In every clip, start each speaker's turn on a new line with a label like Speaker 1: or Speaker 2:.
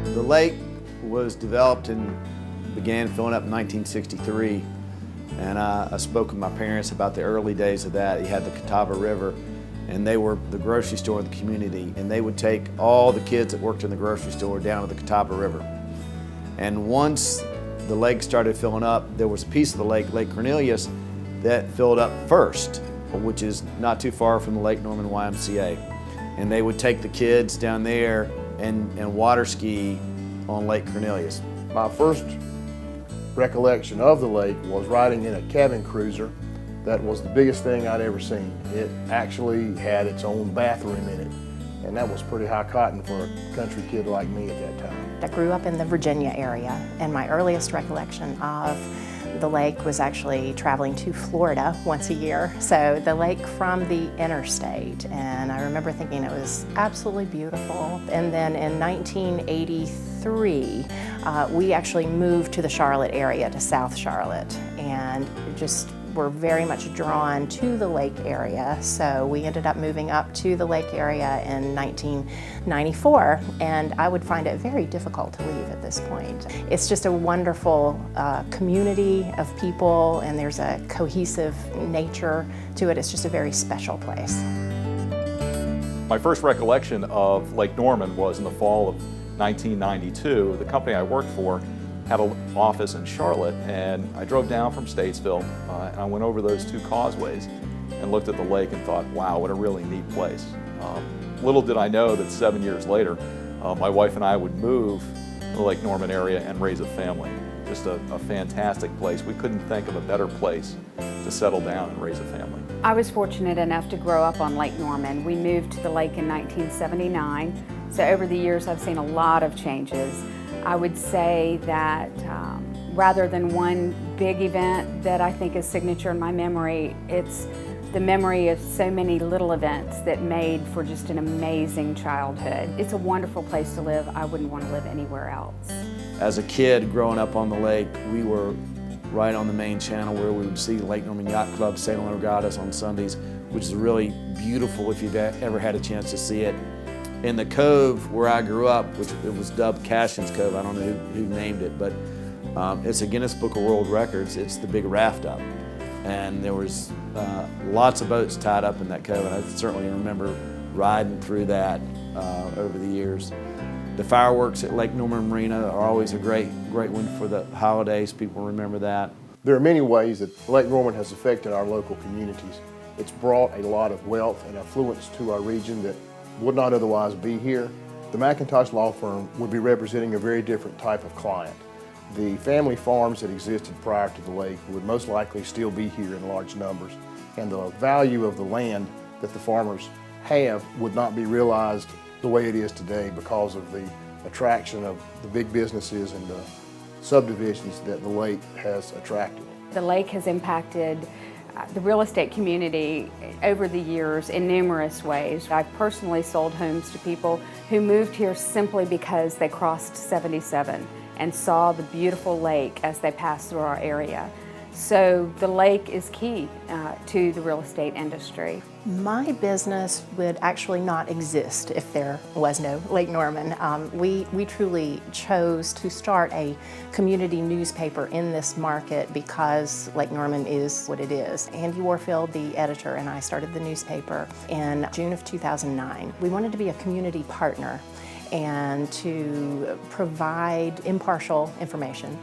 Speaker 1: The lake was developed and began filling up in 1963, and I spoke with my parents about the early days of that. You had the Catawba River, and they were the grocery store of the community, and they would take all the kids that worked in the grocery store down to the Catawba River. And once the lake started filling up, there was a piece of the lake, Lake Cornelius, that filled up first, which is not too far from the Lake Norman YMCA. And they would take the kids down there and water ski on Lake Cornelius.
Speaker 2: My first recollection of the lake was riding in a cabin cruiser that was the biggest thing I'd ever seen. It actually had its own bathroom in it, and that was pretty high cotton for a country kid like me at that time.
Speaker 3: I grew up in the Virginia area, and my earliest recollection of the lake was actually traveling to Florida once a year. So the lake from the interstate, and I remember thinking it was absolutely beautiful. And then in 1983, we actually moved to the Charlotte area, to South Charlotte, and just were very much drawn to the lake area. So we ended up moving up to the lake area in 1994, and I would find it very difficult to leave at this point. It's just a wonderful community of people, and there's a cohesive nature to it. It's just a very special place.
Speaker 4: My first recollection of Lake Norman was in the fall of 1992. The company I worked for had an office in Charlotte, and I drove down from Statesville and I went over those two causeways and looked at the lake and thought, wow, what a really neat place. Little did I know that 7 years later, my wife and I would move to the Lake Norman area and raise a family. Just a fantastic place. We couldn't think of a better place to settle down and raise a family.
Speaker 5: I was fortunate enough to grow up on Lake Norman. We moved to the lake in 1979, so over the years I've seen a lot of changes. I would say that rather than one big event that I think is signature in my memory, it's the memory of so many little events that made for just an amazing childhood. It's a wonderful place to live. I wouldn't want to live anywhere else.
Speaker 1: As a kid growing up on the lake, we were right on the main channel where we would see Lake Norman Yacht Club sailing regattas on Sundays, which is really beautiful if you've ever had a chance to see it. In the cove where I grew up, which it was dubbed Cashin's Cove, I don't know who named it, but it's a Guinness Book of World Records. It's the big raft up. And there was lots of boats tied up in that cove, and I certainly remember riding through that over the years. The fireworks at Lake Norman Marina are always a great one for the holidays. People remember that.
Speaker 2: There are many ways that Lake Norman has affected our local communities. It's brought a lot of wealth and affluence to our region that would not otherwise be here. The McIntosh Law Firm would be representing a very different type of client. The family farms that existed prior to the lake would most likely still be here in large numbers, and the value of the land that the farmers have would not be realized the way it is today because of the attraction of the big businesses and the subdivisions that the lake has attracted.
Speaker 5: The lake has impacted the real estate community over the years in numerous ways. I've personally sold homes to people who moved here simply because they crossed 77 and saw the beautiful lake as they passed through our area. So the lake is key to the real estate industry.
Speaker 3: My business would actually not exist if there was no Lake Norman. We truly chose to start a community newspaper in this market because Lake Norman is what it is. Andy Warfield, the editor, and I started the newspaper in June of 2009. We wanted to be a community partner and to provide impartial information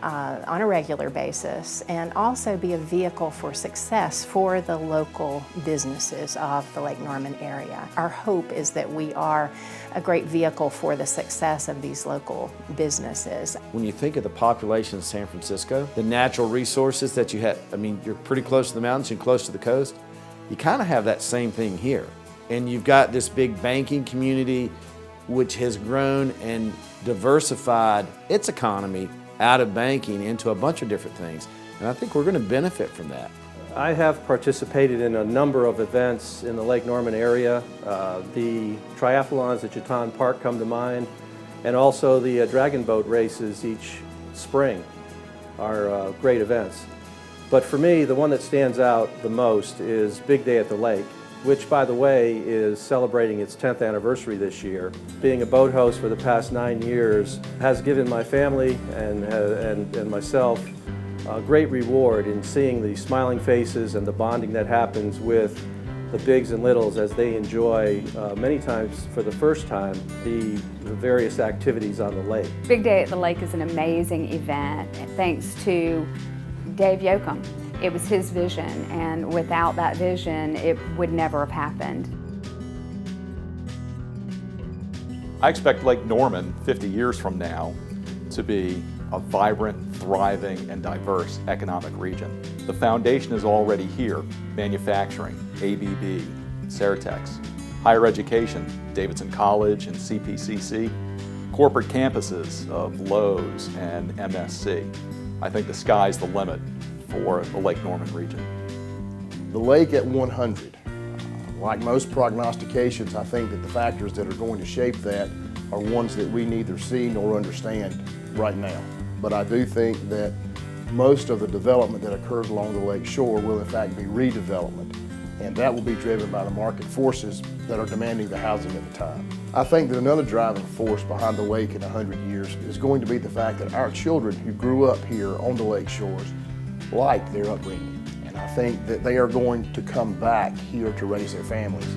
Speaker 3: on a regular basis, and also be a vehicle for success for the local businesses of the Lake Norman area. Our hope is that we are a great vehicle for the success of these local businesses.
Speaker 1: When you think of the population of San Francisco, the natural resources that you have, I mean, you're pretty close to the mountains and close to the coast, you kind of have that same thing here. And you've got this big banking community which has grown and diversified its economy out of banking into a bunch of different things. And I think we're going to benefit from that.
Speaker 6: I have participated in a number of events in the Lake Norman area. The triathlons at Jatan Park come to mind, and also the dragon boat races each spring are great events. But for me, the one that stands out the most is Big Day at the Lake. which, by the way, is celebrating its 10th anniversary this year. Being a boat host for the past 9 years has given my family and myself a great reward in seeing the smiling faces and the bonding that happens with the bigs and littles as they enjoy, many times for the first time, the various activities on the lake.
Speaker 5: Big Day at the Lake is an amazing event, thanks to Dave Yoakum. It was his vision, and without that vision, it would never have happened.
Speaker 4: I expect Lake Norman 50 years from now to be a vibrant, thriving, and diverse economic region. The foundation is already here: manufacturing, ABB, Ceretex, higher education, Davidson College and CPCC, corporate campuses of Lowe's and MSC. I think the sky's the limit for the Lake Norman region.
Speaker 2: The lake at 100, like most prognostications, I think that the factors that are going to shape that are ones that we neither see nor understand right now. But I do think that most of the development that occurs along the lake shore will in fact be redevelopment, and that will be driven by the market forces that are demanding the housing at the time. I think that another driving force behind the lake in 100 years is going to be the fact that our children who grew up here on the lake shores like their upbringing, and I think that they are going to come back here to raise their families.